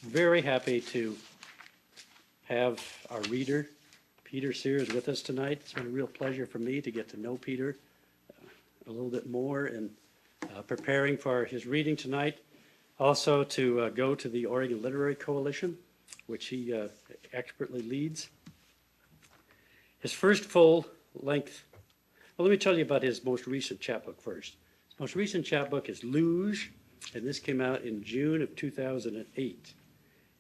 very happy to have our reader, Peter Sears, with us tonight. It's been a real pleasure for me to get to know Peter a little bit more and preparing for his reading tonight. Also to go to the Oregon Literary Coalition, which he expertly leads. His first full-length, well, let me tell you about his most recent chapbook first. His most recent chapbook is Luge, and this came out in June of 2008.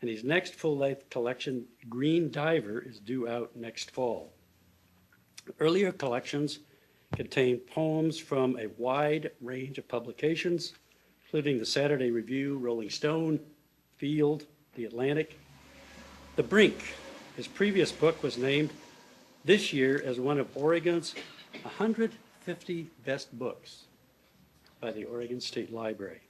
And his next full-length collection, Green Diver, is due out next fall. Earlier collections contain poems from a wide range of publications, including the Saturday Review, Rolling Stone, Field, The Atlantic. The Brink, his previous book, was named this year as one of Oregon's 150 best books by the Oregon State Library.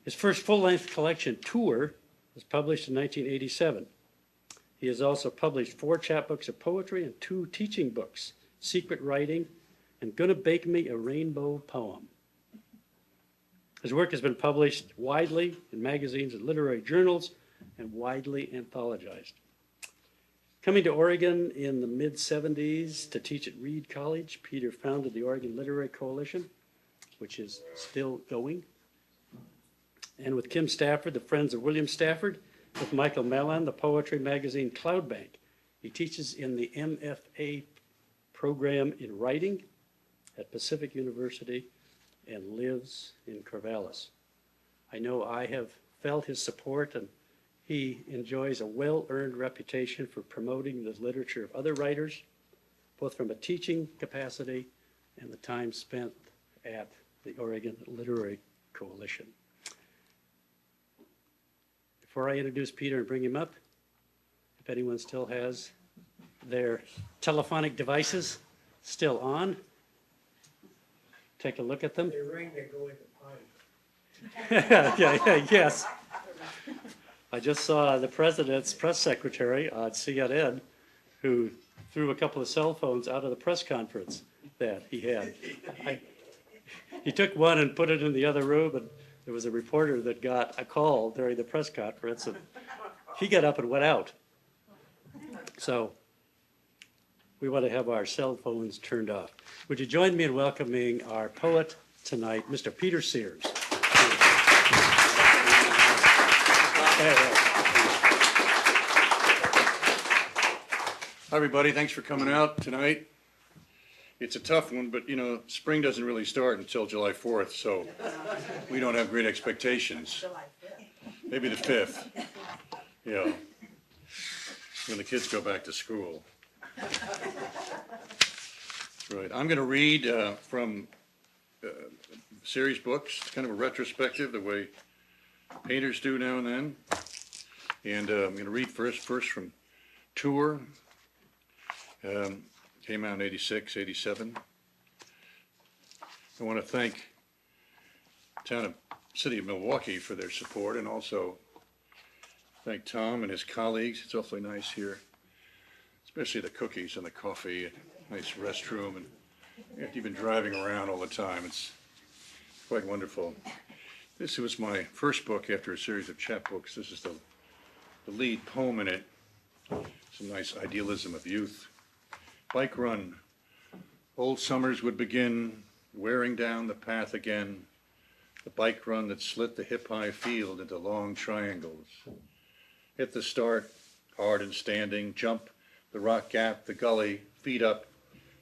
His first full-length collection, Tour, was published in 1987. He has also published 4 chapbooks of poetry and 2 teaching books, Secret Writing and Gonna Bake Me a Rainbow Poem. His work has been published widely in magazines and literary journals and widely anthologized. Coming to Oregon in the mid-70s to teach at Reed College, Peter founded the Oregon Literary Coalition, which is still going. And with Kim Stafford, the Friends of William Stafford, with Michael Mellon, the poetry magazine Cloudbank. He teaches in the MFA program in writing at Pacific University and lives in Corvallis. I know I have felt his support, and he enjoys a well-earned reputation for promoting the literature of other writers, both from a teaching capacity and the time spent at the Oregon Literary Coalition. Before I introduce Peter and bring him up, if anyone still has their telephonic devices still on, take a look at them. They ring, they go into pine. Yes. I just saw the president's press secretary on CNN who threw a couple of cell phones out of the press conference that he had. He took one and put it in the other room, and there was a reporter that got a call during the press conference, and he got up and went out. So we want to have our cell phones turned off. Would you join me in welcoming our poet tonight, Mr. Peter Sears? Hi, everybody. Thanks for coming out tonight. It's a tough one, but, spring doesn't really start until July 4th, so we don't have great expectations. Maybe the 5th, when the kids go back to school. Right. I'm going to read from series books. It's kind of a retrospective, the way painters do now and then. And I'm going to read first from Tour. Came out in 86, 87. I want to thank the city of Milwaukie for their support, and also thank Tom and his colleagues. It's awfully nice here, especially the cookies and the coffee, nice restroom, and even driving around all the time. It's quite wonderful. This was my first book after a series of chapbooks. This is the lead poem in it. Some nice idealism of youth. Bike run. Old summers would begin, wearing down the path again. The bike run that slit the hip-high field into long triangles. Hit the start, hard and standing, jump the rock gap, the gully, feet up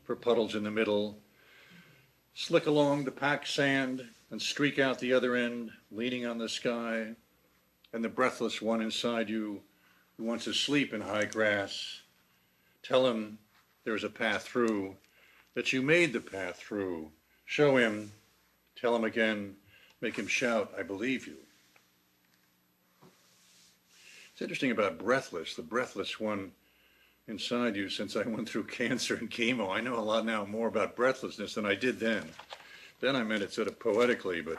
for puddles in the middle. Slick along the packed sand and streak out the other end, leaning on the sky. And the breathless one inside you who wants to sleep in high grass. Tell him there's a path through, that you made the path through. Show him, tell him again, make him shout, I believe you. It's interesting about breathless, the breathless one inside you. Since I went through cancer and chemo, I know a lot now more about breathlessness than I did then. Then I meant it sort of poetically, but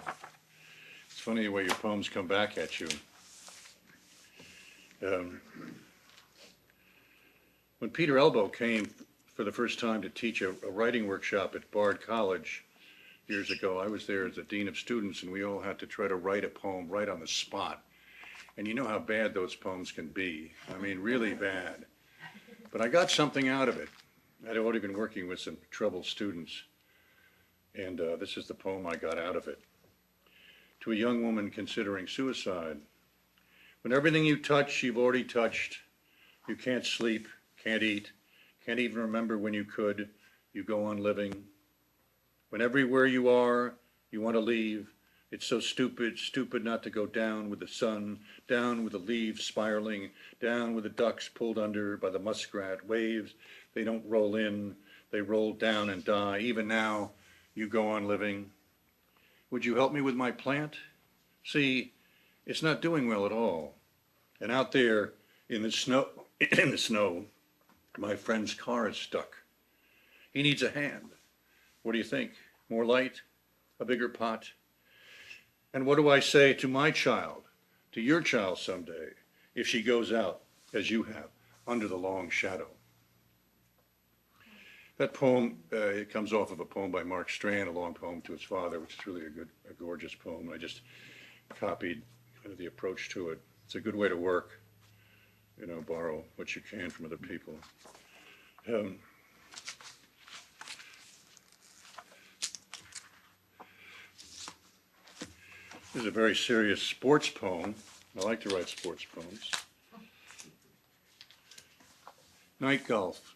it's funny the way your poems come back at you. When Peter Elbow came for the first time to teach a writing workshop at Bard College years ago, I was there as the dean of students, and we all had to try to write a poem right on the spot. And you know how bad those poems can be. I mean, really bad. But I got something out of it. I'd already been working with some troubled students. And this is the poem I got out of it. To a young woman considering suicide. When everything you touch, you've already touched. You can't sleep, can't eat, can't even remember when you could. You go on living. When everywhere you are, you want to leave. It's so stupid, stupid not to go down with the sun, down with the leaves spiraling, down with the ducks pulled under by the muskrat waves. They don't roll in, they roll down and die. Even now, you go on living. Would you help me with my plant? See, it's not doing well at all. And out there in the snow, my friend's car is stuck. He needs a hand. What do you think? More light? A bigger pot? And what do I say to my child, to your child someday, if she goes out, as you have, under the long shadow? That poem, it comes off of a poem by Mark Strand, a long poem to his father, which is really a gorgeous poem. I just copied kind of the approach to it. It's a good way to work, you know, borrow what you can from other people. This is a very serious sports poem. I like to write sports poems. Night golf.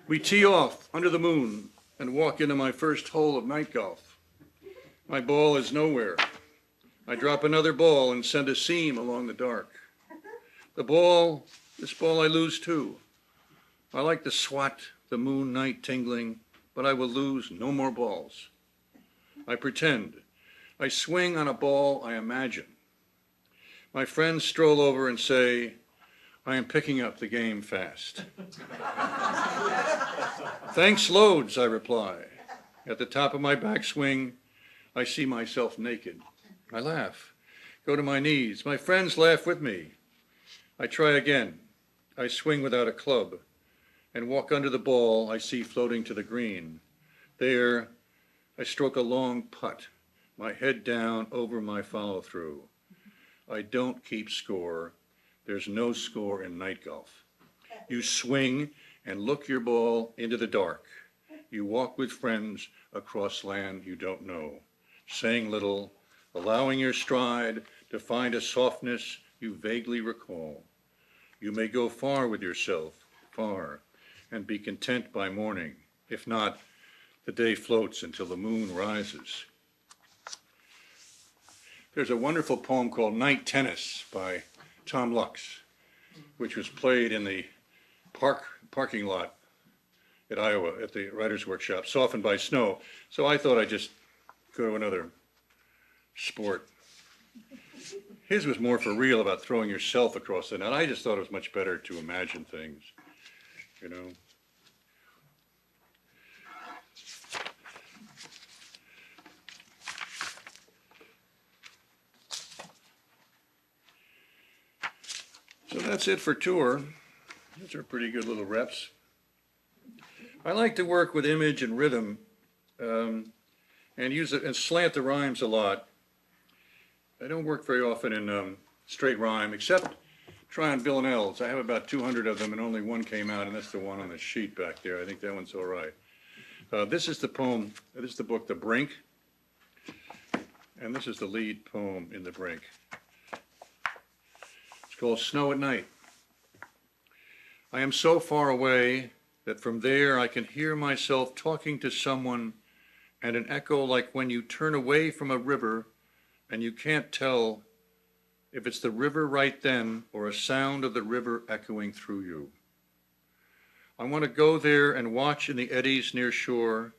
We tee off under the moon and walk into my first hole of night golf. My ball is nowhere. I drop another ball and send a seam along the dark. This ball I lose too. I like to swat the moon night tingling, but I will lose no more balls. I pretend. I swing on a ball I imagine. My friends stroll over and say, I am picking up the game fast. Thanks loads, I reply. At the top of my backswing, I see myself naked. I laugh, go to my knees. My friends laugh with me. I try again. I swing without a club and walk under the ball I see floating to the green. There, I stroke a long putt, my head down over my follow-through. I don't keep score. There's no score in night golf. You swing and look your ball into the dark. You walk with friends across land you don't know, saying little, allowing your stride to find a softness you vaguely recall. You may go far with yourself, far, and be content by morning. If not, the day floats until the moon rises. There's a wonderful poem called Night Tennis by Tom Lux, which was played in the parking lot at Iowa at the Writers' Workshop, softened by snow. So I thought I'd just go to another sport. His was more for real, about throwing yourself across the net. I just thought it was much better to imagine things, you know. So that's it for tour. Those are pretty good little reps. I like to work with image and rhythm and use it and slant the rhymes a lot. I don't work very often in straight rhyme, except try on villanelles. I have about 200 of them and only one came out, and that's the one on the sheet back there. I think that one's all right. This is the poem, this is the book, The Brink, and this is the lead poem in The Brink. It's called Snow at Night. I am so far away that from there I can hear myself talking to someone, and an echo like when you turn away from a river and you can't tell if it's the river right then or a sound of the river echoing through you. I want to go there and watch in the eddies near shore,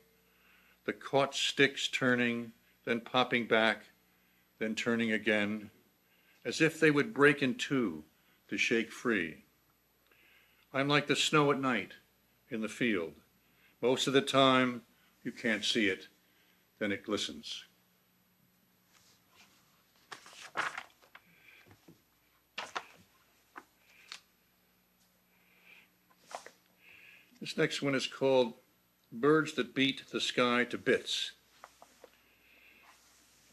the caught sticks turning, then popping back, then turning again, as if they would break in two to shake free. I'm like the snow at night in the field. Most of the time, you can't see it, then it glistens. This next one is called Birds That Beat the Sky to Bits.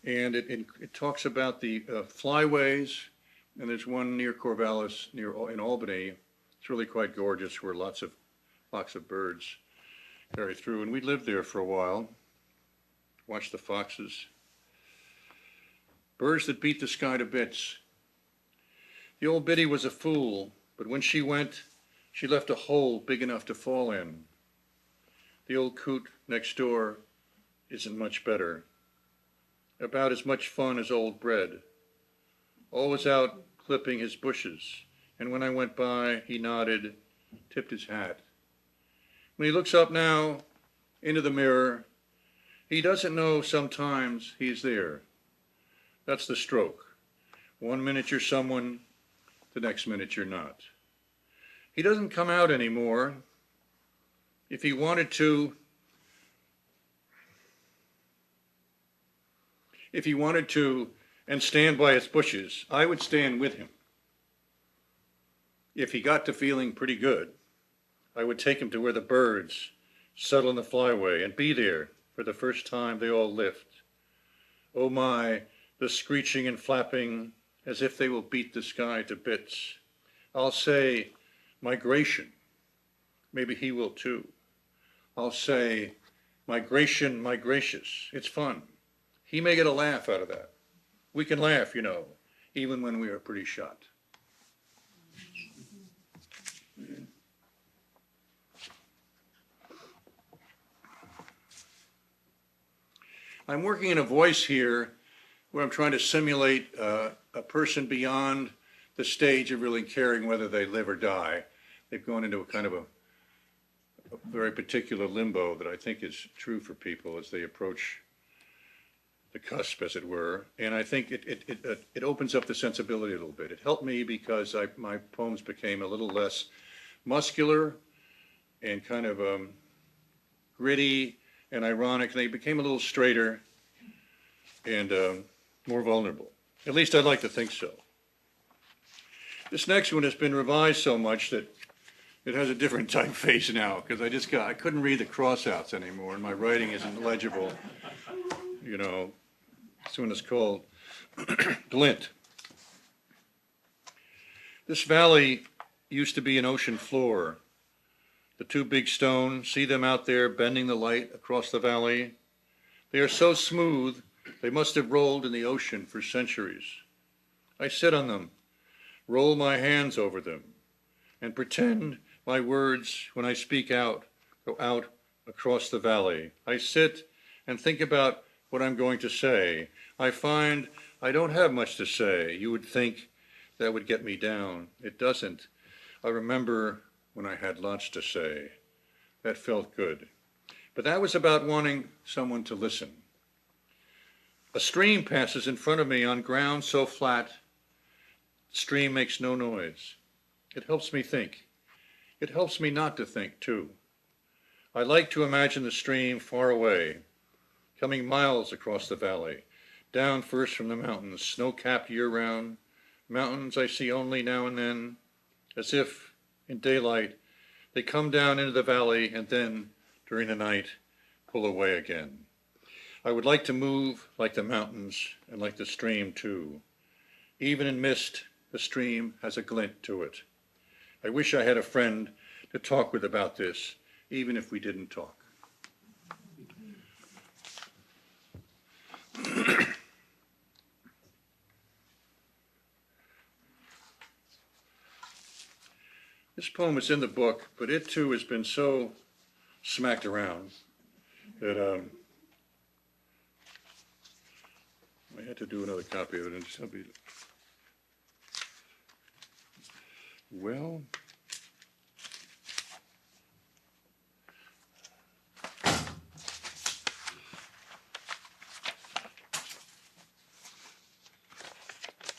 And it talks about the flyways, and there's one near Corvallis, in Albany. It's really quite gorgeous, where lots of birds carry through. And we lived there for a while, watched the foxes. Birds that beat the sky to bits. The old biddy was a fool, but when she went, she left a hole big enough to fall in. The old coot next door isn't much better. About as much fun as old bread. Always out clipping his bushes, and when I went by, he nodded, tipped his hat. When he looks up now into the mirror, he doesn't know sometimes he's there. That's the stroke. 1 minute you're someone, the next minute you're not. He doesn't come out anymore. If he wanted to, and stand by his bushes, I would stand with him. If he got to feeling pretty good, I would take him to where the birds settle in the flyway and be there for the first time they all lift. Oh my, the screeching and flapping as if they will beat the sky to bits. I'll say, migration. Maybe he will too. I'll say, migration, my gracious. It's fun. He may get a laugh out of that. We can laugh, you know, even when we are pretty shot. I'm working in a voice here where I'm trying to simulate a person beyond the stage of really caring whether they live or die. They've gone into a kind of a very particular limbo that I think is true for people as they approach the cusp, as it were. And I think it opens up the sensibility a little bit. It helped me because my poems became a little less muscular and kind of gritty and ironic. They became a little straighter and more vulnerable. At least I'd like to think so. This next one has been revised so much that it has a different typeface now, because I couldn't read the crossouts anymore, and my writing isn't legible. You know, this one is called Glint. This valley used to be an ocean floor. The two big stones, see them out there bending the light across the valley? They are so smooth, they must have rolled in the ocean for centuries. I sit on them, roll my hands over them, and pretend my words, when I speak out, go out across the valley. I sit and think about what I'm going to say. I find I don't have much to say. You would think that would get me down. It doesn't. I remember when I had lots to say. That felt good. But that was about wanting someone to listen. A stream passes in front of me on ground so flat, the stream makes no noise. It helps me think. It helps me not to think, too. I like to imagine the stream far away, coming miles across the valley, down first from the mountains, snow-capped year-round, mountains I see only now and then, as if, in daylight, they come down into the valley and then, during the night, pull away again. I would like to move like the mountains and like the stream, too. Even in mist, the stream has a glint to it. I wish I had a friend to talk with about this, even if we didn't talk. This poem is in the book, but it too has been so smacked around that I had to do another copy of it. And well,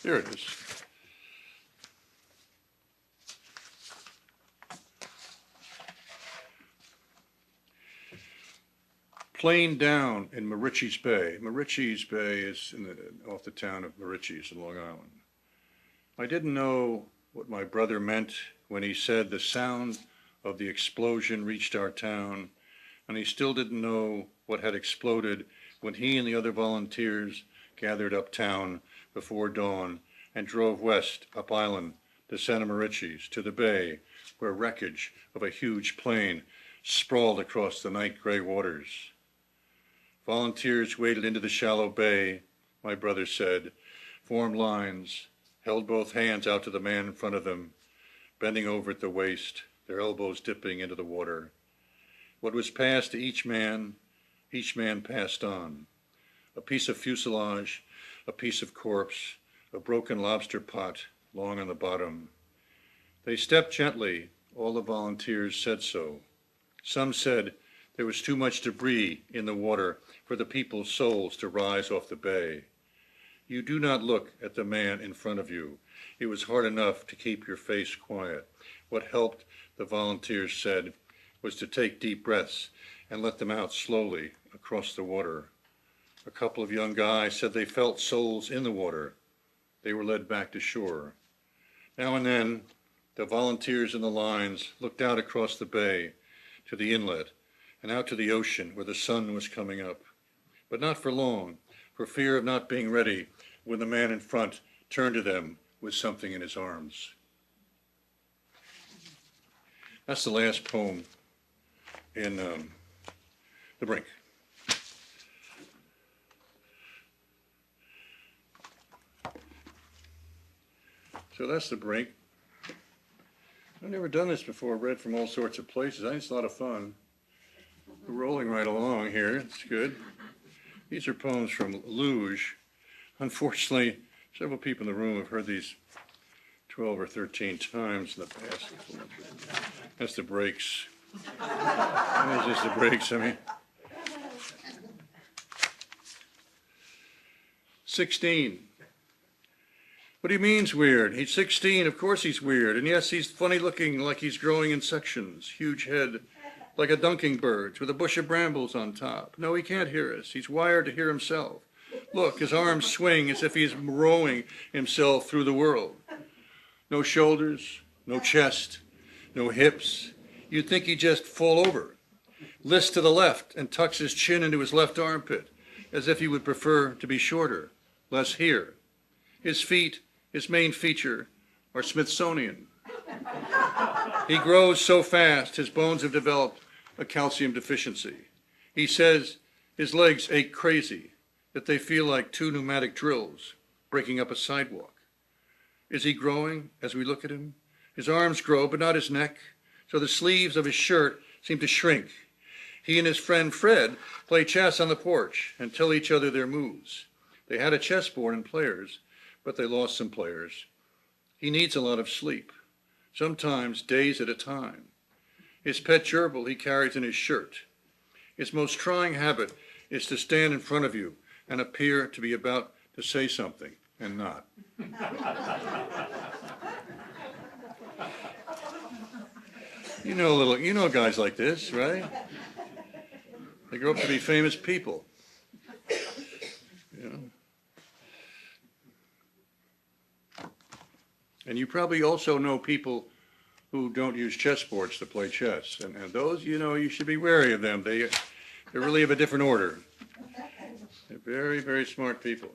there it is. Plane down in Moriches Bay. Moriches Bay is off the town of Moriches in Long Island. I didn't know what my brother meant when he said the sound of the explosion reached our town, and he still didn't know what had exploded when he and the other volunteers gathered uptown before dawn and drove west up island to Santa Marici's, to the bay, where wreckage of a huge plane sprawled across the night-gray waters. Volunteers waded into the shallow bay, my brother said, formed lines, held both hands out to the man in front of them, bending over at the waist, their elbows dipping into the water. What was passed to each man passed on. A piece of fuselage, a piece of corpse, a broken lobster pot, long on the bottom. They stepped gently. All the volunteers said so. Some said there was too much debris in the water for the people's souls to rise off the bay. You do not look at the man in front of you. It was hard enough to keep your face quiet. What helped, the volunteers said, was to take deep breaths and let them out slowly across the water. A couple of young guys said they felt souls in the water. They were led back to shore. Now and then, the volunteers in the lines looked out across the bay to the inlet and out to the ocean where the sun was coming up. But not for long, for fear of not being ready when the man in front turned to them with something in his arms. That's the last poem in The Brink. So that's The Brink. I've never done this before, read from all sorts of places. I think it's a lot of fun. We're rolling right along here. It's good. These are poems from Luge. Unfortunately, several people in the room have heard these 12 or 13 times in the past. That's the breaks. That's just the breaks, I mean. 16. What do you mean he's weird? He's 16, of course he's weird. And yes, he's funny looking, like he's growing in sections. Huge head, like a dunking bird's, with a bush of brambles on top. No, he can't hear us. He's wired to hear himself. Look, his arms swing as if he's rowing himself through the world. No shoulders, no chest, no hips. You'd think he'd just fall over. Lists to the left and tucks his chin into his left armpit, as if he would prefer to be shorter, less here. His feet, his main feature, are Smithsonian. He grows so fast, his bones have developed a calcium deficiency. He says his legs ache crazy, that they feel like two pneumatic drills breaking up a sidewalk. Is he growing as we look at him? His arms grow, but not his neck, so the sleeves of his shirt seem to shrink. He and his friend Fred play chess on the porch and tell each other their moves. They had a chessboard and players, but they lost some players. He needs a lot of sleep, sometimes days at a time. His pet gerbil he carries in his shirt. His most trying habit is to stand in front of you and appear to be about to say something and not. You know guys like this, right? They grow up to be famous people. You know. And you probably also know people who don't use chessboards to play chess. And those, you should be wary of them. They're really of a different order. They're very, very smart people.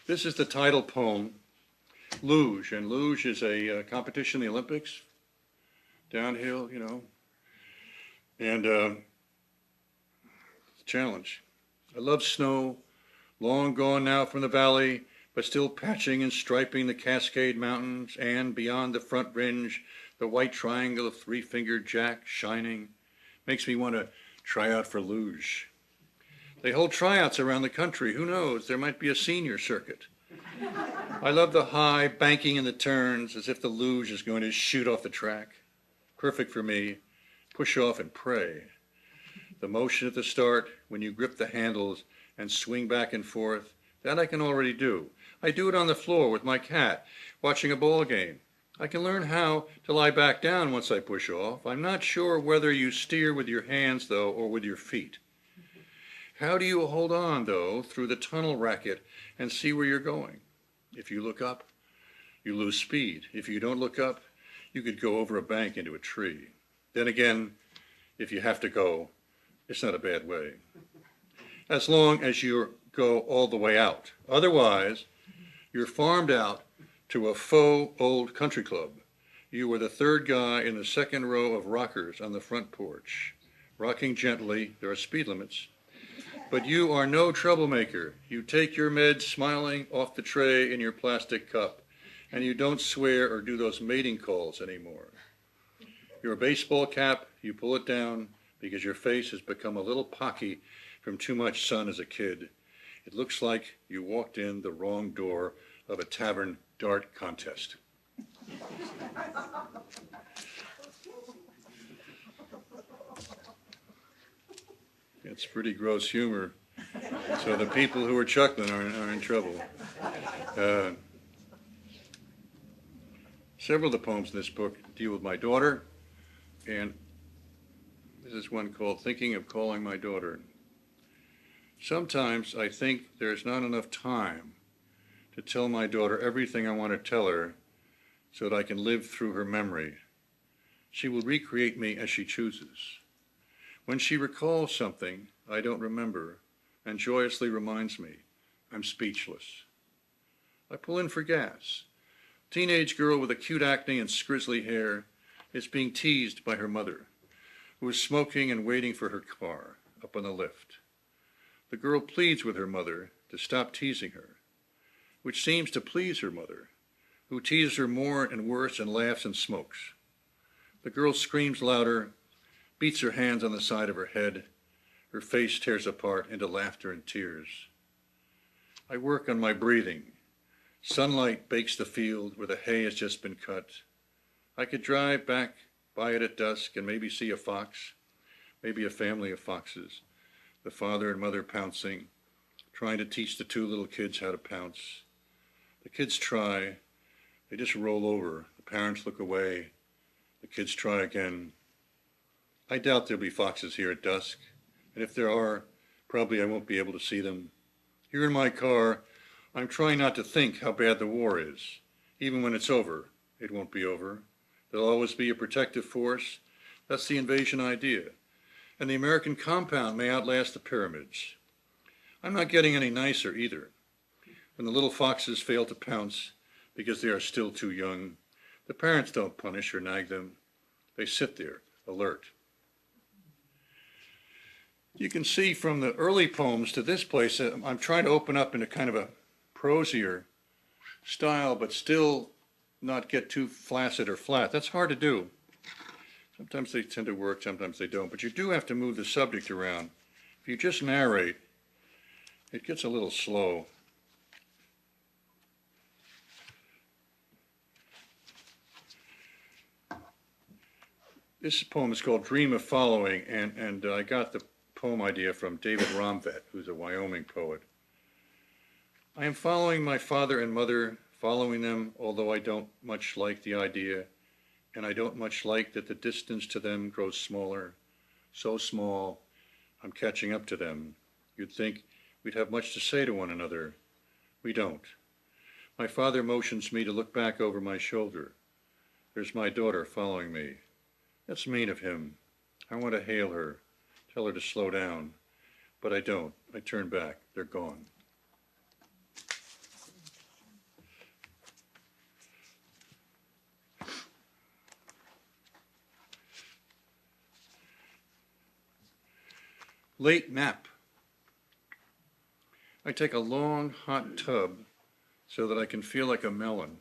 This is the title poem, Luge. And luge is a competition in the Olympics, downhill, And challenge. I love snow, long gone now from the valley, but still patching and striping the Cascade Mountains, and beyond the front range, the white triangle of three-fingered Jack shining. Makes me want to try out for luge. They hold tryouts around the country. Who knows? There might be a senior circuit. I love the high banking in the turns, as if the luge is going to shoot off the track. Perfect for me. Push off and pray. The motion at the start, when you grip the handles and swing back and forth, that I can already do. I do it on the floor with my cat, watching a ball game. I can learn how to lie back down once I push off. I'm not sure whether you steer with your hands, though, or with your feet. How do you hold on, though, through the tunnel racket and see where you're going? If you look up, you lose speed. If you don't look up, you could go over a bank into a tree. Then again, if you have to go, it's not a bad way. As long as you're go all the way out. Otherwise, you're farmed out to a faux old country club. You are the third guy in the second row of rockers on the front porch, rocking gently. There are speed limits. But you are no troublemaker. You take your meds smiling off the tray in your plastic cup, and you don't swear or do those mating calls anymore. Your baseball cap, you pull it down because your face has become a little pocky from too much sun as a kid. It looks like you walked in the wrong door of a tavern dart contest. It's pretty gross humor, so the people who are chuckling are in trouble. Several of the poems in this book deal with my daughter, and this is one called Thinking of Calling My Daughter. Sometimes I think there's not enough time to tell my daughter everything I want to tell her so that I can live through her memory. She will recreate me as she chooses. When she recalls something I don't remember and joyously reminds me, I'm speechless. I pull in for gas. Teenage girl with acute acne and scrizzly hair is being teased by her mother, who is smoking and waiting for her car up on the lift. The girl pleads with her mother to stop teasing her, which seems to please her mother, who teases her more and worse and laughs and smokes. The girl screams louder, beats her hands on the side of her head. Her face tears apart into laughter and tears. I work on my breathing. Sunlight bakes the field where the hay has just been cut. I could drive back by it at dusk and maybe see a fox, maybe a family of foxes, the father and mother pouncing, trying to teach the two little kids how to pounce. The kids try, they just roll over. The parents look away. The kids try again. I doubt there'll be foxes here at dusk, and if there are, probably I won't be able to see them. Here in my car, I'm trying not to think how bad the war is. Even when it's over, it won't be over. There'll always be a protective force. That's the invasion idea. And the American compound may outlast the pyramids. I'm not getting any nicer either. When the little foxes fail to pounce because they are still too young, the parents don't punish or nag them. They sit there, alert. You can see from the early poems to this place, I'm trying to open up into kind of a prosier style, but still not get too flaccid or flat. That's hard to do. Sometimes they tend to work, sometimes they don't. But you do have to move the subject around. If you just narrate, it gets a little slow. This poem is called Dream of Following, and I got the poem idea from David Romvet, who's a Wyoming poet. I am following my father and mother, following them, although I don't much like the idea, and I don't much like that the distance to them grows smaller, so small, I'm catching up to them. You'd think we'd have much to say to one another. We don't. My father motions me to look back over my shoulder. There's my daughter following me. That's mean of him. I want to hail her, tell her to slow down, but I don't. I turn back. They're gone. Late nap. I take a long, hot tub so that I can feel like a melon.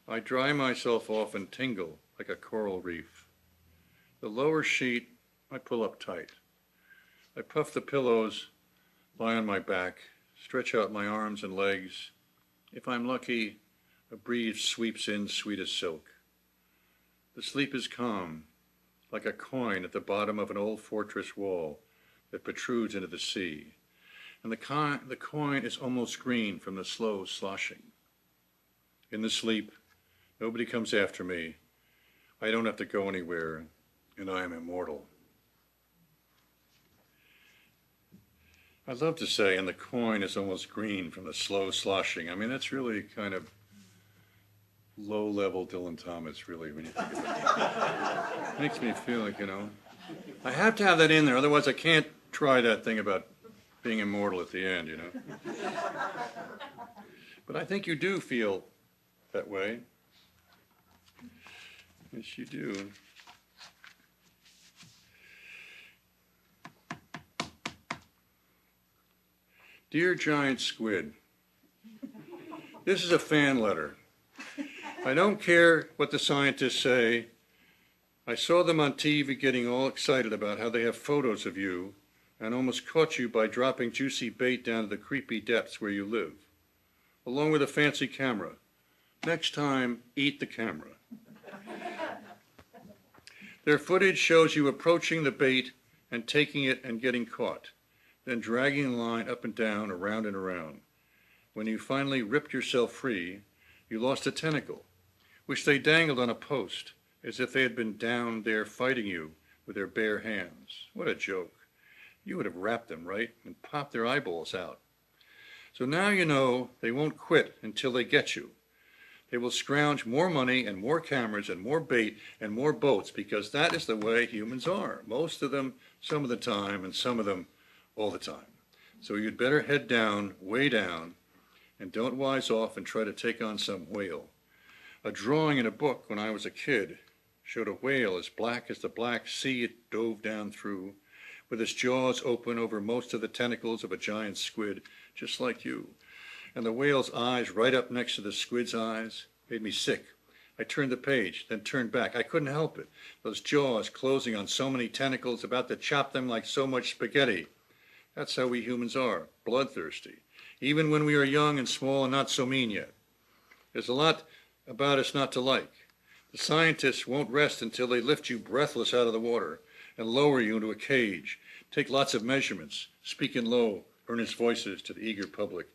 I dry myself off and tingle like a coral reef. The lower sheet I pull up tight. I puff the pillows, lie on my back, stretch out my arms and legs. If I'm lucky, a breeze sweeps in sweet as silk. The sleep is calm, like a coin at the bottom of an old fortress wall that protrudes into the sea. And the coin is almost green from the slow sloshing. In the sleep, nobody comes after me. I don't have to go anywhere, and I am immortal. I'd love to say, and the coin is almost green from the slow sloshing. I mean, that's really kind of low-level Dylan Thomas, really, when you think about it. Makes me feel like, I have to have that in there, otherwise I can't try that thing about being immortal at the end, you know. But I think you do feel that way. Yes, you do. Dear Giant Squid, this is a fan letter. I don't care what the scientists say. I saw them on TV getting all excited about how they have photos of you and almost caught you by dropping juicy bait down to the creepy depths where you live, along with a fancy camera. Next time, eat the camera. Their footage shows you approaching the bait and taking it and getting caught, then dragging the line up and down, around and around. When you finally ripped yourself free, you lost a tentacle, which they dangled on a post, as if they had been down there fighting you with their bare hands. What a joke. You would have wrapped them, right, and popped their eyeballs out. So now you know they won't quit until they get you. They will scrounge more money and more cameras and more bait and more boats, because that is the way humans are. Most of them, some of the time, and some of them all the time. So you'd better head down, way down, and don't wise off and try to take on some whale. A drawing in a book when I was a kid showed a whale as black as the black sea it dove down through, with its jaws open over most of the tentacles of a giant squid, just like you. And the whale's eyes right up next to the squid's eyes made me sick. I turned the page, then turned back. I couldn't help it. Those jaws closing on so many tentacles, about to chop them like so much spaghetti. That's how we humans are, bloodthirsty. Even when we are young and small and not so mean yet. There's a lot about us not to like. The scientists won't rest until they lift you breathless out of the water and lower you into a cage, take lots of measurements, speak in low, earnest voices to the eager public,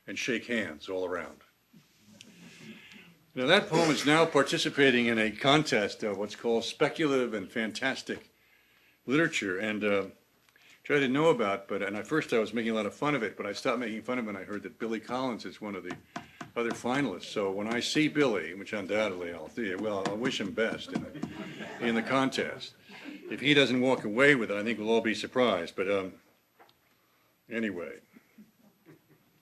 and shake hands all around. Now that poem is now participating in a contest of what's called speculative and fantastic literature, and which I didn't know about, and at first I was making a lot of fun of it, but I stopped making fun of it when I heard that Billy Collins is one of the other finalists. So when I see Billy, which undoubtedly I'll see, well, I'll wish him best in the contest. If he doesn't walk away with it, I think we'll all be surprised. But anyway,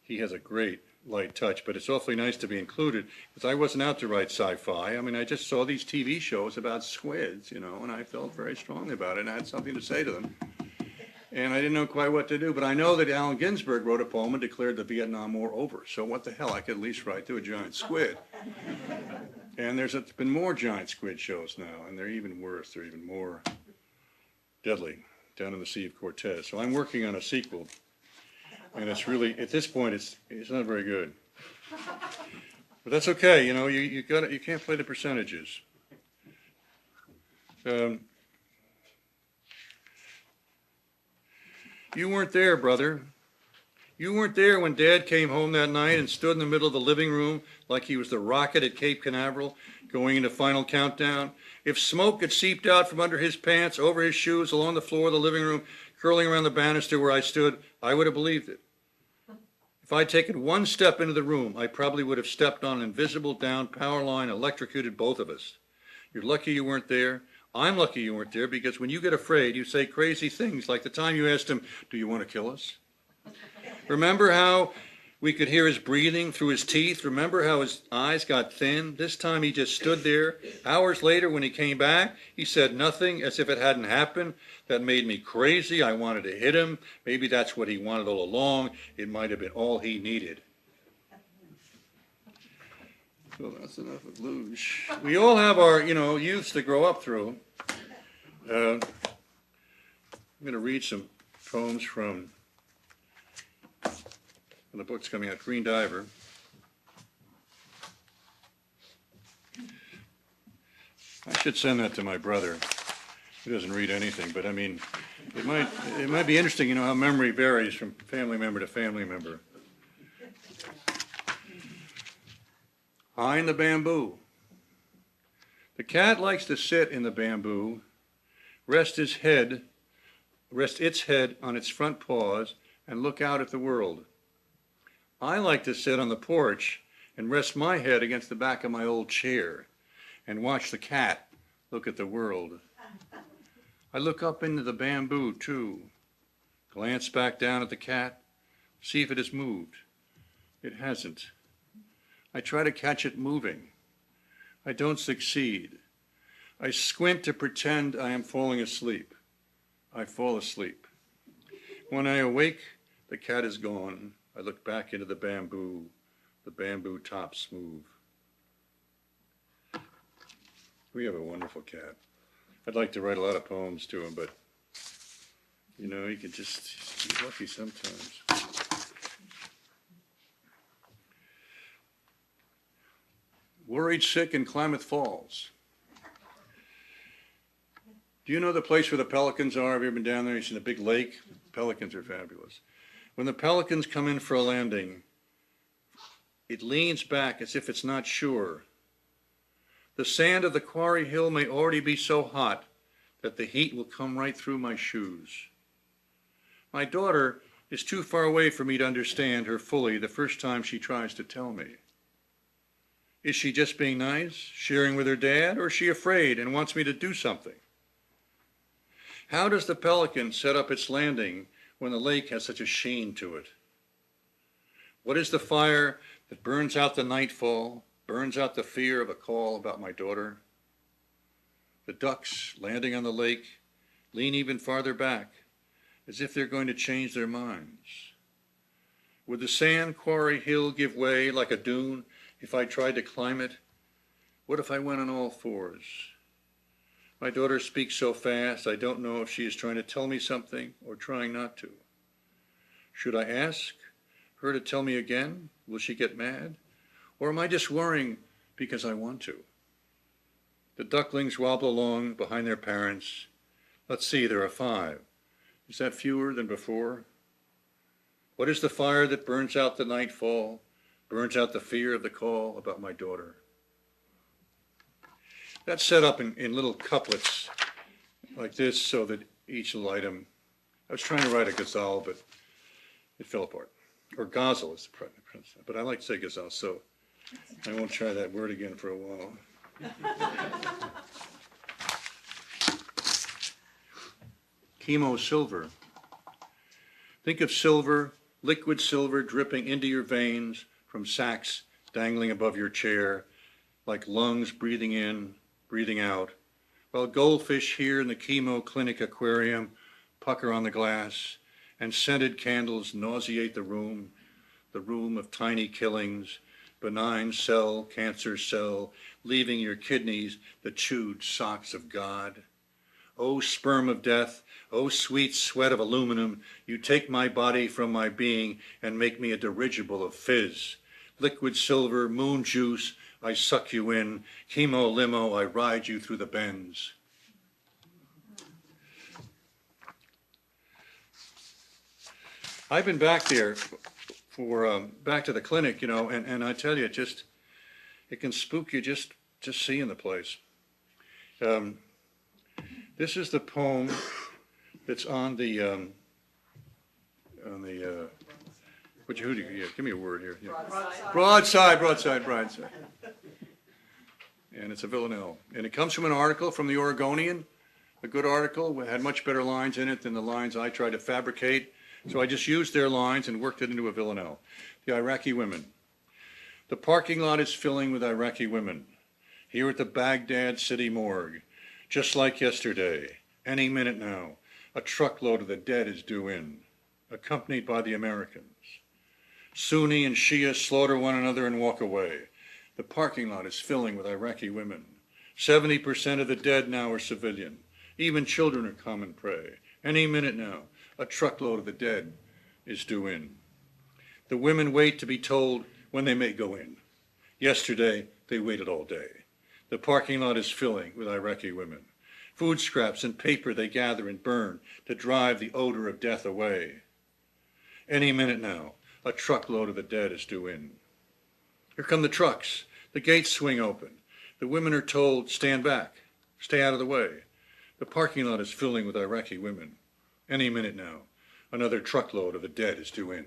he has a great light touch, but it's awfully nice to be included, because I wasn't out to write sci-fi. I mean, I just saw these TV shows about squids, you know, and I felt very strongly about it, and I had something to say to them. And I didn't know quite what to do, but I know that Allen Ginsberg wrote a poem and declared the Vietnam War over. So what the hell, I could at least write to a giant squid. And there's been more giant squid shows now, and they're even worse. They're even more deadly down in the Sea of Cortez. So I'm working on a sequel, and it's really, at this point, it's not very good. But that's okay, you know, you can't play the percentages. You weren't there, brother. You weren't there when Dad came home that night and stood in the middle of the living room like he was the rocket at Cape Canaveral going into final countdown. If smoke had seeped out from under his pants, over his shoes, along the floor of the living room, curling around the banister where I stood, I would have believed it. If I'd taken one step into the room, I probably would have stepped on an invisible down power line, electrocuted both of us. You're lucky you weren't there. I'm lucky you weren't there, because when you get afraid, you say crazy things, like the time you asked him, "Do you want to kill us?" Remember how we could hear his breathing through his teeth? Remember how his eyes got thin? This time he just stood there. Hours later, when he came back, he said nothing, as if it hadn't happened. That made me crazy. I wanted to hit him. Maybe that's what he wanted all along. It might have been all he needed. So that's enough of luge. We all have our, youths to grow up through. I'm going to read some poems from the book's coming out, Green Diver. I should send that to my brother. He doesn't read anything, but I mean, it might be interesting, how memory varies from family member to family member. High in the bamboo. The cat likes to sit in the bamboo, rest its head on its front paws, and look out at the world. I like to sit on the porch and rest my head against the back of my old chair and watch the cat look at the world. I look up into the bamboo too, glance back down at the cat, See if it has moved. It hasn't. I try to catch it moving. I don't succeed. I squint to pretend I am falling asleep. I fall asleep. When I awake, the cat is gone. I look back into the bamboo. The bamboo tops move. We have a wonderful cat. I'd like to write a lot of poems to him, but, you know, you can just be lucky sometimes. Worried sick in Klamath Falls. Do you know the place where the pelicans are? Have you ever been down there? You've seen a big lake? Pelicans are fabulous. When the pelicans come in for a landing, it leans back as if it's not sure. The sand of the quarry hill may already be so hot that the heat will come right through my shoes. My daughter is too far away for me to understand her fully the first time she tries to tell me. Is she just being nice, sharing with her dad, or is she afraid and wants me to do something? How does the pelican set up its landing when the lake has such a sheen to it? What is the fire that burns out the nightfall, burns out the fear of a call about my daughter? The ducks landing on the lake lean even farther back, as if they're going to change their minds. Would the sand quarry hill give way like a dune if I tried to climb it? What if I went on all fours? My daughter speaks so fast, I don't know if she is trying to tell me something or trying not to. Should I ask her to tell me again? Will she get mad? Or am I just worrying because I want to? The ducklings wobble along behind their parents. Let's see, there are 5. Is that fewer than before? What is the fire that burns out the nightfall, burns out the fear of the call about my daughter? That's set up in little couplets like this so that each little item, I was trying to write a ghazal, but it fell apart. Or ghazal is the pronounced, but I like to say ghazal, so I won't try that word again for a while. Chemo silver. Think of silver, liquid silver dripping into your veins from sacks dangling above your chair, like lungs breathing in, breathing out, while goldfish here in the chemo clinic aquarium pucker on the glass, and scented candles nauseate the room of tiny killings, benign cell, cancer cell, leaving your kidneys the chewed socks of God. O sperm of death, O sweet sweat of aluminum, you take my body from my being and make me a dirigible of fizz. Liquid silver, moon juice, I suck you in. Chemo limo, I ride you through the bends. I've been back there for back to the clinic, you know, and I tell you, it can spook you just seeing the place. This is the poem that's on the give me a word here. Yeah. Broadside. And it's a villanelle. And it comes from an article from the Oregonian, a good article. It had much better lines in it than the lines I tried to fabricate. So I just used their lines and worked it into a villanelle. The Iraqi women. The parking lot is filling with Iraqi women. Here at the Baghdad city morgue, just like yesterday, any minute now, a truckload of the dead is due in, accompanied by the Americans. Sunni and Shia slaughter one another and walk away. The parking lot is filling with Iraqi women. 70% of the dead now are civilian. Even children are common prey. Any minute now, a truckload of the dead is due in. The women wait to be told when they may go in. Yesterday, they waited all day. The parking lot is filling with Iraqi women. Food scraps and paper they gather and burn to drive the odor of death away. Any minute now, a truckload of the dead is due in. Here come the trucks. The gates swing open. The women are told, stand back, stay out of the way. The parking lot is filling with Iraqi women. Any minute now, another truckload of the dead is due in.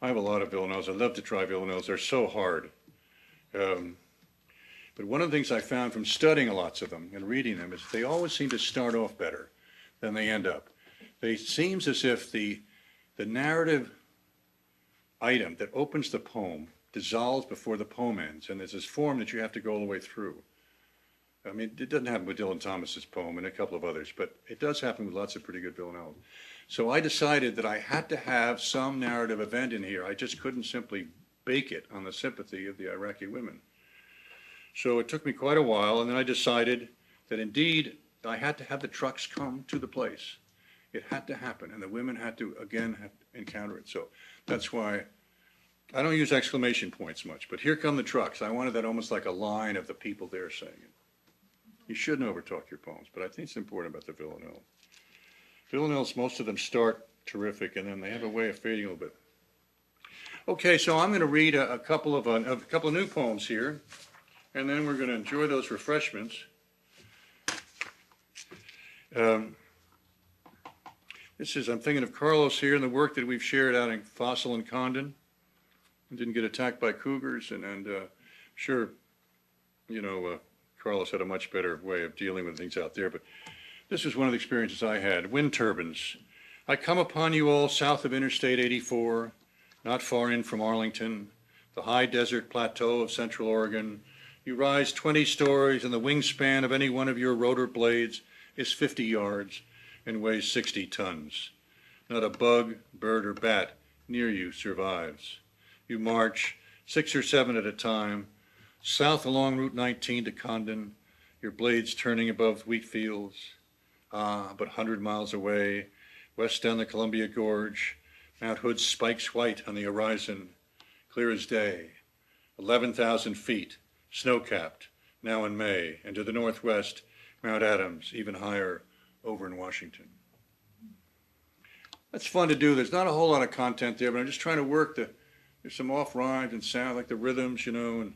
I have a lot of villanelles. I love to try villanelles. They're so hard. But one of the things I found from studying lots of them and reading them is they always seem to start off better than they end up. It seems as if the narrative item that opens the poem dissolves before the poem ends, and there's this form that you have to go all the way through. I mean, it doesn't happen with Dylan Thomas's poem and a couple of others, but it does happen with lots of pretty good villanelles. So I decided that I had to have some narrative event in here. I just couldn't simply bake it on the sympathy of the Iraqi women. So it took me quite a while, and then I decided that indeed I had to have the trucks come to the place. It had to happen, and the women had to, again, have to encounter it. So that's why I don't use exclamation points much, but here come the trucks. I wanted that almost like a line of the people there saying it. You shouldn't overtalk your poems, but I think it's important about the villanelle. Villanelles, most of them start terrific, and then they have a way of fading a little bit. Okay, so I'm going to read a couple of new poems here, and then we're going to enjoy those refreshments. I'm thinking of Carlos here and the work that we've shared out in Fossil and Condon. We didn't get attacked by cougars, and sure, Carlos had a much better way of dealing with things out there, but this was one of the experiences I had. Wind turbines. I come upon you all south of Interstate 84, not far in from Arlington, the high desert plateau of Central Oregon. You rise 20 stories, and the wingspan of any one of your rotor blades is 50 yards and weighs 60 tons. Not a bug, bird, or bat near you survives. You march 6 or 7 at a time, south along Route 19 to Condon, your blades turning above wheat fields. But 100 miles away, west down the Columbia Gorge, Mount Hood spikes white on the horizon, clear as day, 11,000 feet, snow-capped, now in May, and to the northwest, Mount Adams, even higher, over in Washington. That's fun to do. There's not a whole lot of content there, but I'm just trying to work there's some off rhymes and sound, like the rhythms, and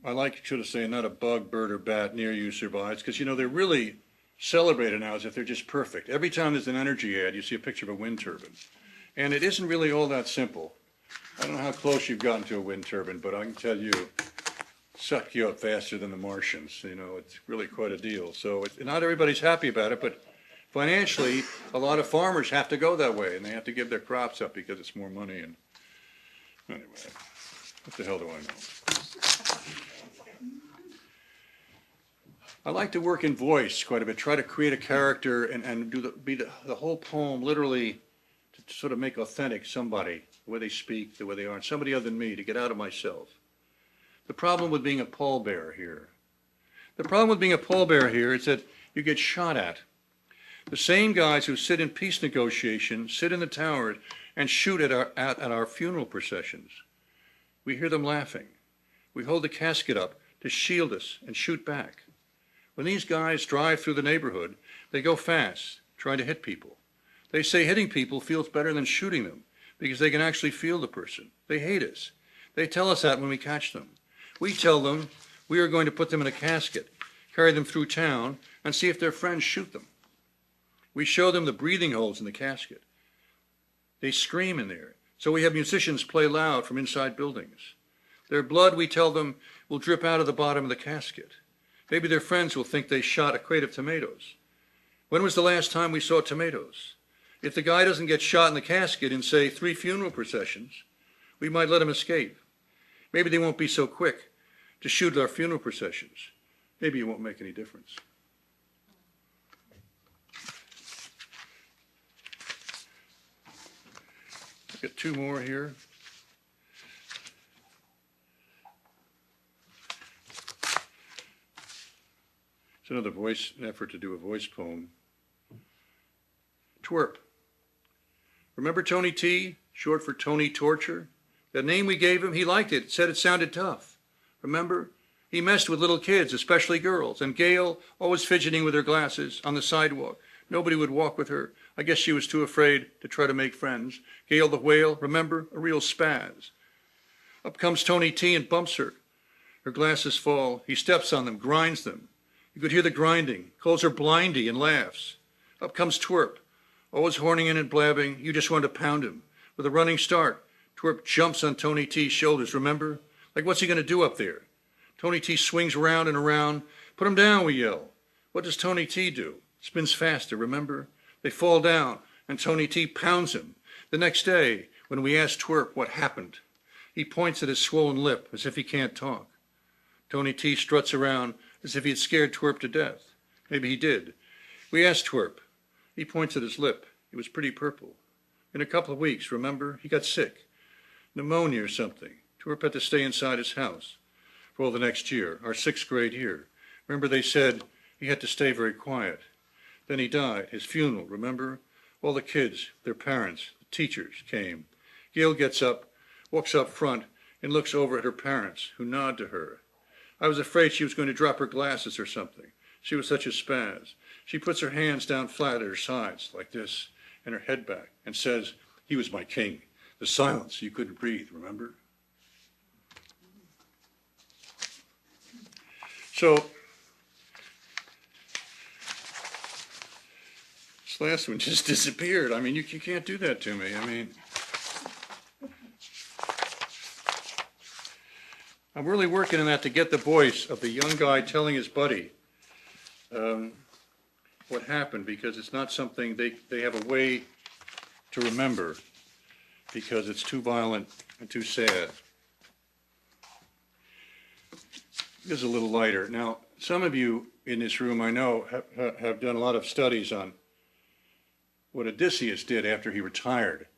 I like to say not a bug, bird, or bat near you survives, because, they're really celebrated now as if they're just perfect. Every time there's an energy ad, you see a picture of a wind turbine. And it isn't really all that simple. I don't know how close you've gotten to a wind turbine, but I can tell you, suck you up faster than the Martians. It's really quite a deal. So not everybody's happy about it, but financially, a lot of farmers have to go that way, and they have to give their crops up because it's more money. And anyway, what the hell do I know? I like to work in voice quite a bit, try to create a character and be the whole poem literally to sort of make authentic somebody, the way they speak, the way they are, and somebody other than me, to get out of myself. The problem with being a pallbearer here. The problem with being a pallbearer here is that you get shot at. The same guys who sit in peace negotiations sit in the towers and shoot at our funeral processions. We hear them laughing. We hold the casket up to shield us and shoot back. When these guys drive through the neighborhood, they go fast, trying to hit people. They say hitting people feels better than shooting them because they can actually feel the person. They hate us. They tell us that when we catch them. We tell them we are going to put them in a casket, carry them through town, and see if their friends shoot them. We show them the breathing holes in the casket. They scream in there, so we have musicians play loud from inside buildings. Their blood, we tell them, will drip out of the bottom of the casket. Maybe their friends will think they shot a crate of tomatoes. When was the last time we saw tomatoes? If the guy doesn't get shot in the casket in, say, 3 funeral processions, we might let him escape. Maybe they won't be so quick to shoot at our funeral processions. Maybe it won't make any difference. I've got 2 more here. It's another effort to do a voice poem. Twerp. Remember Tony T, short for Tony Torture? That name we gave him, he liked it, said it sounded tough. Remember? He messed with little kids, especially girls, and Gail, always fidgeting with her glasses on the sidewalk. Nobody would walk with her. I guess she was too afraid to try to make friends. Gail the whale, remember? A real spaz. Up comes Tony T and bumps her. Her glasses fall. He steps on them, grinds them. You could hear the grinding, calls her blindy and laughs. Up comes Twerp, always horning in and blabbing. You just want to pound him. With a running start, Twerp jumps on Tony T's shoulders, remember? Like, what's he going to do up there? Tony T swings round and around. Put him down, we yell. What does Tony T do? Spins faster, remember? They fall down, and Tony T pounds him. The next day, when we ask Twerp what happened, he points at his swollen lip as if he can't talk. Tony T struts around as if he had scared Twerp to death. Maybe he did. We asked Twerp. He points at his lip. It was pretty purple. In a couple of weeks, remember, he got sick. Pneumonia or something. Twerp had to stay inside his house for all the next year, our 6th grade year. Remember, they said he had to stay very quiet. Then he died. His funeral, remember? All the kids, their parents, the teachers came. Gail gets up, walks up front, and looks over at her parents, who nod to her. I was afraid she was going to drop her glasses or something. She was such a spaz. She puts her hands down flat at her sides, like this, and her head back, and says, "He was my king." The silence, you couldn't breathe, remember? So, this last one just disappeared. I mean, you can't do that to me. I mean, I'm really working on that to get the voice of the young guy telling his buddy what happened, because it's not something they have a way to remember, because it's too violent and too sad. This is a little lighter. Now, some of you in this room, I know, have done a lot of studies on what Odysseus did after he retired.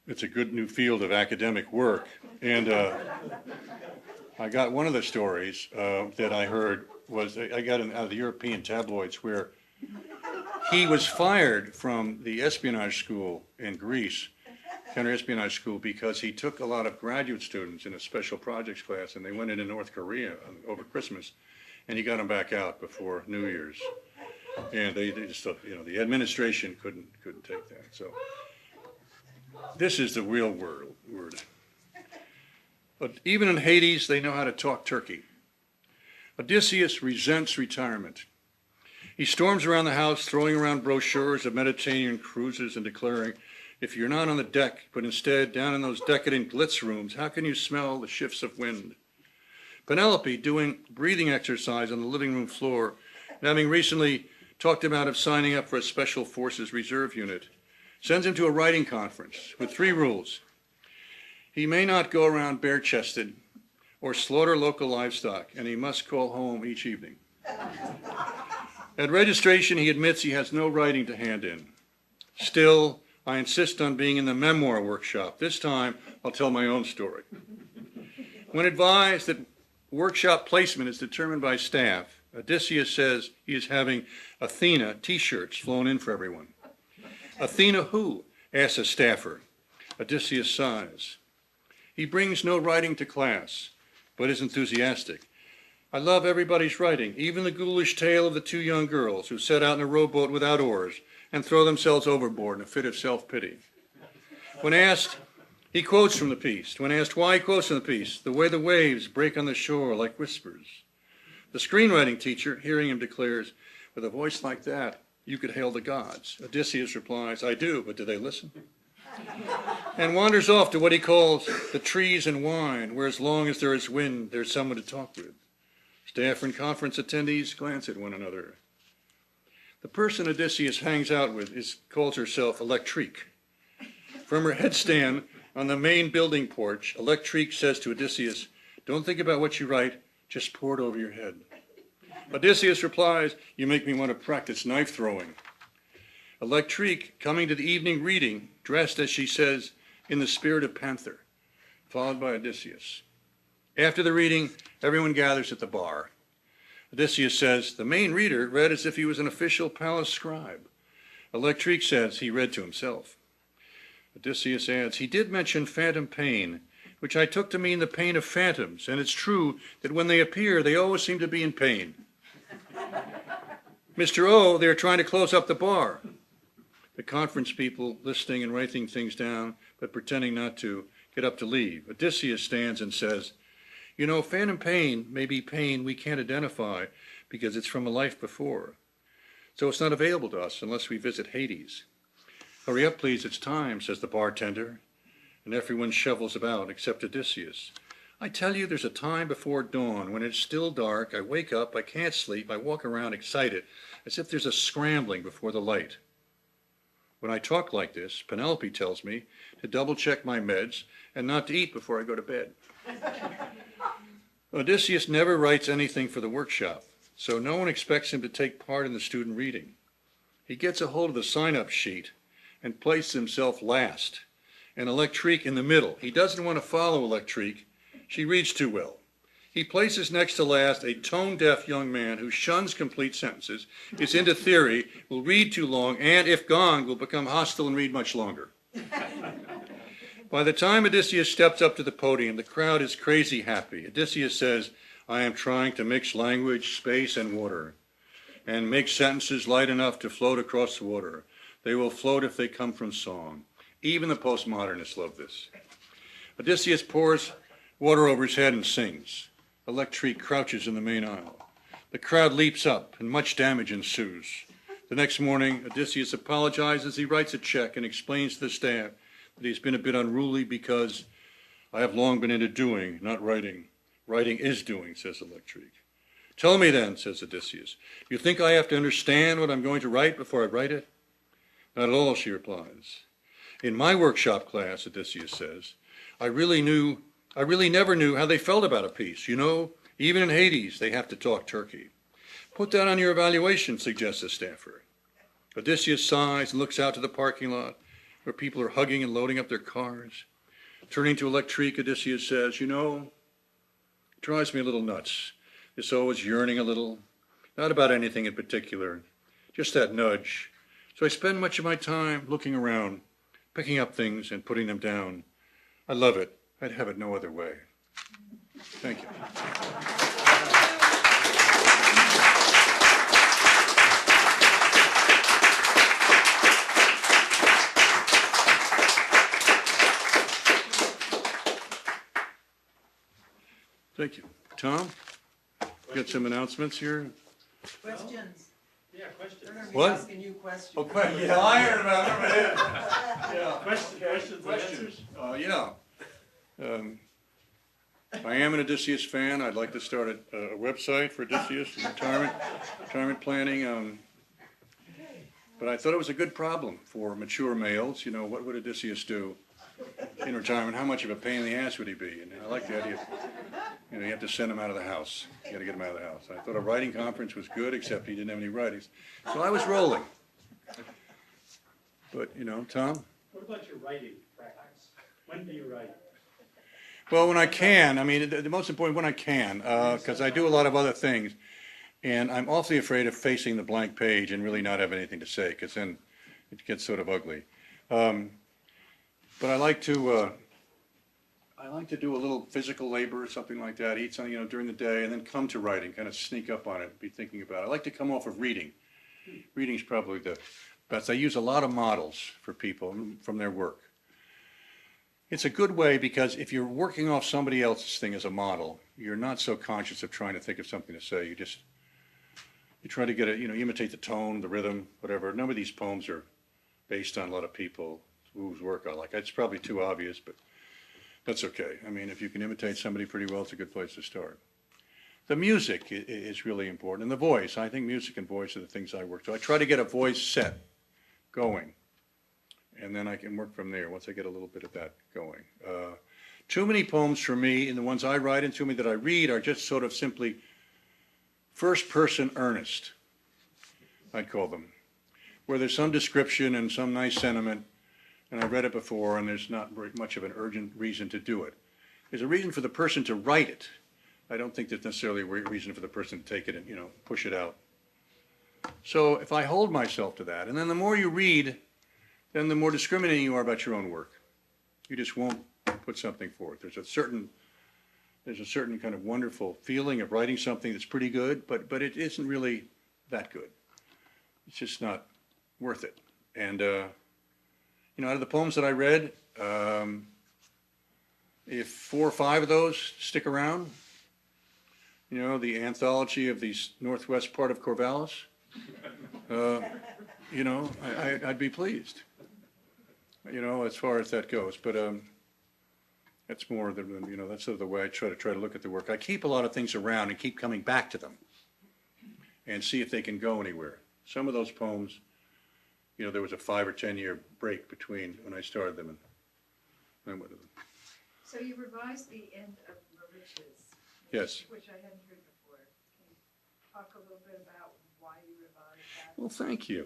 It's a good new field of academic work. And I got one of the stories that I heard was, I got it out of the European tabloids, where he was fired from the espionage school in Greece, counter-espionage school, because he took a lot of graduate students in a special projects class, and they went into North Korea over Christmas, and he got them back out before New Year's. And they just thought, you know, the administration couldn't take that. So this is the real word. But even in Hades, they know how to talk turkey. Odysseus resents retirement. He storms around the house, throwing around brochures of Mediterranean cruises and declaring, "If you're not on the deck, but instead down in those decadent glitz rooms, how can you smell the shifts of wind?" Penelope, doing breathing exercise on the living room floor, and having recently talked him out of signing up for a Special Forces Reserve unit, sends him to a writing conference with 3 rules. He may not go around bare-chested or slaughter local livestock, and he must call home each evening. At registration, he admits he has no writing to hand in. Still, I insist on being in the memoir workshop. This time, I'll tell my own story. When advised that workshop placement is determined by staff, Odysseus says he is having Athena t-shirts flown in for everyone. "Athena who?" asks a staffer. Odysseus sighs. He brings no writing to class, but is enthusiastic. "I love everybody's writing, even the ghoulish tale of the 2 young girls who set out in a rowboat without oars and throw themselves overboard in a fit of self-pity." When asked, he quotes from the piece. When asked why he quotes from the piece, "The way the waves break on the shore like whispers." The screenwriting teacher, hearing him, declares, "With a voice like that, you could hail the gods." Odysseus replies, "I do, but do they listen?" And wanders off to what he calls the trees and wine, where as long as there is wind, there's someone to talk with. Staff and conference attendees glance at one another. The person Odysseus hangs out with calls herself Electrique. From her headstand on the main building porch, Electrique says to Odysseus, "Don't think about what you write, just pour it over your head." Odysseus replies, "You make me want to practice knife throwing." Electrique, coming to the evening reading, dressed, as she says, in the spirit of Panther, followed by Odysseus. After the reading, everyone gathers at the bar. Odysseus says, "The main reader read as if he was an official palace scribe." Electrique says he read to himself. Odysseus adds, "He did mention phantom pain, which I took to mean the pain of phantoms, and it's true that when they appear, they always seem to be in pain." "Mr. O, they're trying to close up the bar." The conference people, listening and writing things down, but pretending not to, get up to leave. Odysseus stands and says, "You know, phantom pain may be pain we can't identify because it's from a life before. So it's not available to us unless we visit Hades." "Hurry up, please, it's time," says the bartender, and everyone shovels about except Odysseus. "I tell you, there's a time before dawn when it's still dark. I wake up, I can't sleep, I walk around excited, as if there's a scrambling before the light." When I talk like this, Penelope tells me to double check my meds and not to eat before I go to bed. Odysseus never writes anything for the workshop, so no one expects him to take part in the student reading. He gets a hold of the sign-up sheet and places himself last, and Electrique in the middle. He doesn't want to follow Electrique. She reads too well. He places next to last a tone-deaf young man who shuns complete sentences, is into theory, will read too long, and if gonged, will become hostile and read much longer. By the time Odysseus steps up to the podium, the crowd is crazy happy. Odysseus says, I am trying to mix language, space, and water, and make sentences light enough to float across the water. They will float if they come from song. Even the postmodernists love this. Odysseus pours water over his head and sings. Electrique crouches in the main aisle. The crowd leaps up, and much damage ensues. The next morning, Odysseus apologizes. He writes a check and explains to the staff that he's been a bit unruly because I have long been into doing, not writing. Writing is doing, says Electrique. Tell me then, says Odysseus, do you think I have to understand what I'm going to write before I write it? Not at all, she replies. In my workshop class, Odysseus says, I really never knew how they felt about a piece. You know, even in Hades, they have to talk turkey. Put that on your evaluation, suggests the staffer. Odysseus sighs and looks out to the parking lot where people are hugging and loading up their cars. Turning to Electrique, Odysseus says, you know, it drives me a little nuts. This always yearning a little, not about anything in particular, just that nudge. So I spend much of my time looking around, picking up things and putting them down. I love it. I'd have it no other way. Thank you. Thank you. Tom, got some announcements here? Questions? Yeah, questions. They're gonna be What? asking you questions. Oh, yeah, I heard about it. Yeah. Questions and answers? Yeah. I am an Odysseus fan. I'd like to start a website for Odysseus, retirement planning. But I thought it was a good problem for mature males. You know, what would Odysseus do in retirement? How much of a pain in the ass would he be? And I like the idea. You know, you have to send him out of the house. You got to get him out of the house. I thought a writing conference was good, except he didn't have any writings. So I was rolling. But, you know, Tom? What about your writing practice? When do you write? Well, when I can. I mean, the most important, when I can, because I do a lot of other things. And I'm awfully afraid of facing the blank page and really not have anything to say, because then it gets sort of ugly. But I like to do a little physical labor or something like that, eat something, you know, during the day, and then come to writing, kind of sneak up on it, be thinking about it. I like to come off of reading. Reading's probably the best. I use a lot of models for people from their work. It's a good way because if you're working off somebody else's thing as a model, you're not so conscious of trying to think of something to say. You try to get it, you know, imitate the tone, the rhythm, whatever. None of these poems are based on a lot of people whose work I like. It's probably too obvious, but that's okay. I mean, if you can imitate somebody pretty well, it's a good place to start. The music is really important, and the voice. I think music and voice are the things I work. So I try to get a voice set going, and then I can work from there once I get a little bit of that going. Too many poems for me, and the ones I write and too many that I read, are just sort of simply first-person earnest, I'd call them, where there's some description and some nice sentiment, and I've read it before, and there's not very much of an urgent reason to do it. There's a reason for the person to write it. I don't think there's necessarily a reason for the person to take it and, you know, push it out. So if I hold myself to that, and then the more you read, then the more discriminating you are about your own work. You just won't put something forth. There's a certain kind of wonderful feeling of writing something that's pretty good, but it isn't really that good. It's just not worth it. And you know, out of the poems that I read, if 4 or 5 of those stick around, you know, the anthology of the northwest part of Corvallis, you know, I'd be pleased, you know, as far as that goes. But that's more than, you know, that's sort of the way I try to look at the work. I keep a lot of things around and keep coming back to them and see if they can go anywhere. Some of those poems, you know, there was a 5 or 10 year break between when I started them and went with them. So you revised the end of Mauritius. Yes. Which I hadn't heard before. Can you talk a little bit about why you revised that? Well, thank you.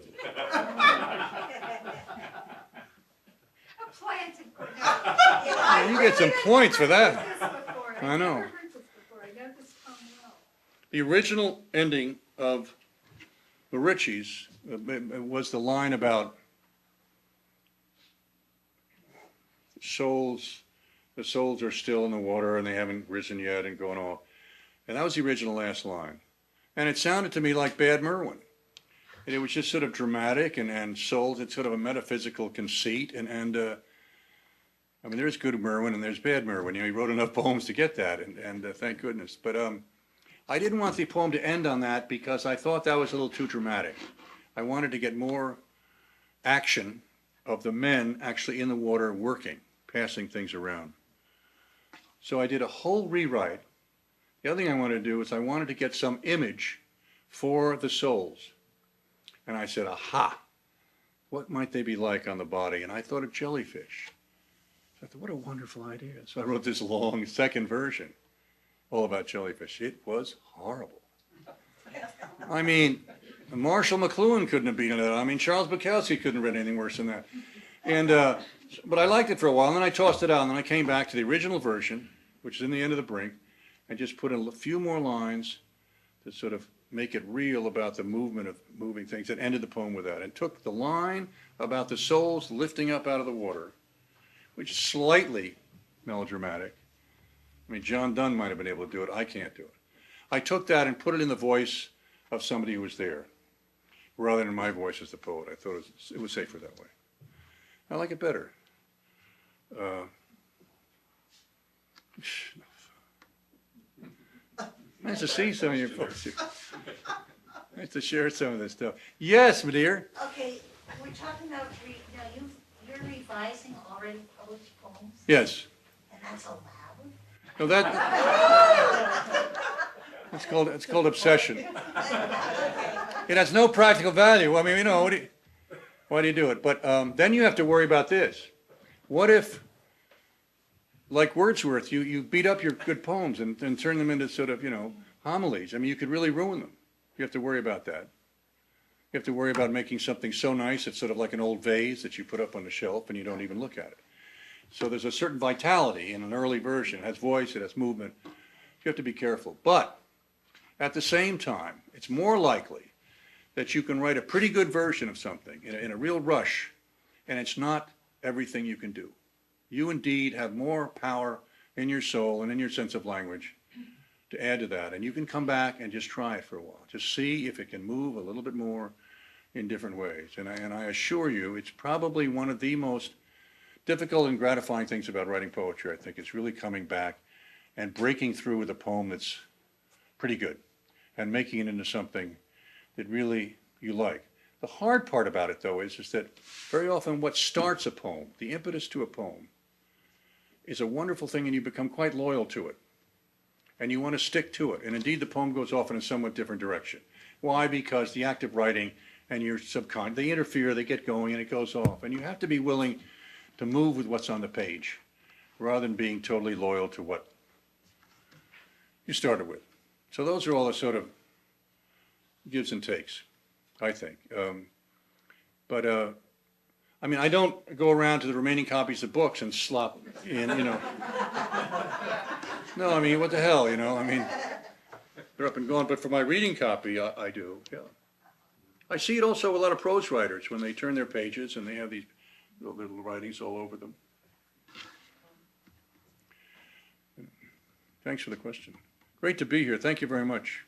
A planted. Well, you get some points for that. I know. I've never heard this before. I know this poem well. The original ending of Mauritius was the line about the souls are still in the water and they haven't risen yet and going off. And that was the original last line. And it sounded to me like Bad Merwin. And it was just sort of dramatic and souls, it's sort of a metaphysical conceit. I mean, there's good Merwin and there's bad Merwin. You know, he wrote enough poems to get that, and thank goodness. But I didn't want the poem to end on that because I thought that was a little too dramatic. I wanted to get more action of the men actually in the water working, passing things around. So I did a whole rewrite. The other thing I wanted to do is I wanted to get some image for the souls. And I said, aha, what might they be like on the body? And I thought of jellyfish. I thought, what a wonderful idea. So I wrote this long second version, all about jellyfish. It was horrible. I mean, Marshall McLuhan couldn't have beaten it. I mean, Charles Bukowski couldn't have read anything worse than that. And but I liked it for a while, and then I tossed it out, and then I came back to the original version, which is in the end of the brink, and just put in a few more lines to sort of make it real about the movement of moving things, and ended the poem with that, and took the line about the souls lifting up out of the water, which is slightly melodramatic. I mean, John Donne might have been able to do it. I can't do it. I took that and put it in the voice of somebody who was there, rather than my voice as the poet. I thought it was safer that way. I like it better. Nice to see some of your folks here. Nice to share some of this stuff. Yes, my dear. Okay, we're talking about, now you're revising already published poems, Yes. and that's allowed? No, it's called obsession. It has no practical value. I mean, you know, why do you do it? But then you have to worry about this. What if, like Wordsworth, you beat up your good poems and turn them into sort of, you know, homilies? I mean, you could really ruin them. You have to worry about that. You have to worry about making something so nice it's sort of like an old vase that you put up on the shelf and you don't even look at it. So there's a certain vitality in an early version. It has voice, it has movement. You have to be careful. But at the same time, it's more likely that you can write a pretty good version of something in a real rush, and it's not everything you can do. You indeed have more power in your soul and in your sense of language to add to that. And you can come back and just try it for a while. Just see if it can move a little bit more in different ways. And I assure you, it's probably one of the most difficult and gratifying things about writing poetry. I think it's really coming back and breaking through with a poem that's pretty good and making it into something that really you like. The hard part about it, though, is that very often what starts a poem, the impetus to a poem, is a wonderful thing, and you become quite loyal to it. And you want to stick to it. And indeed, the poem goes off in a somewhat different direction. Why? Because the act of writing and your subconscious, they interfere, they get going, and it goes off. And you have to be willing to move with what's on the page, rather than being totally loyal to what you started with. So those are all the sort of gives and takes, I think. I mean, I don't go around to the remaining copies of books and slop in, you know. No, I mean, what the hell, you know? I mean, they're up and gone. But for my reading copy, I do, yeah. I see it also with a lot of prose writers when they turn their pages and they have these little writings all over them. Thanks for the question. Great to be here. Thank you very much.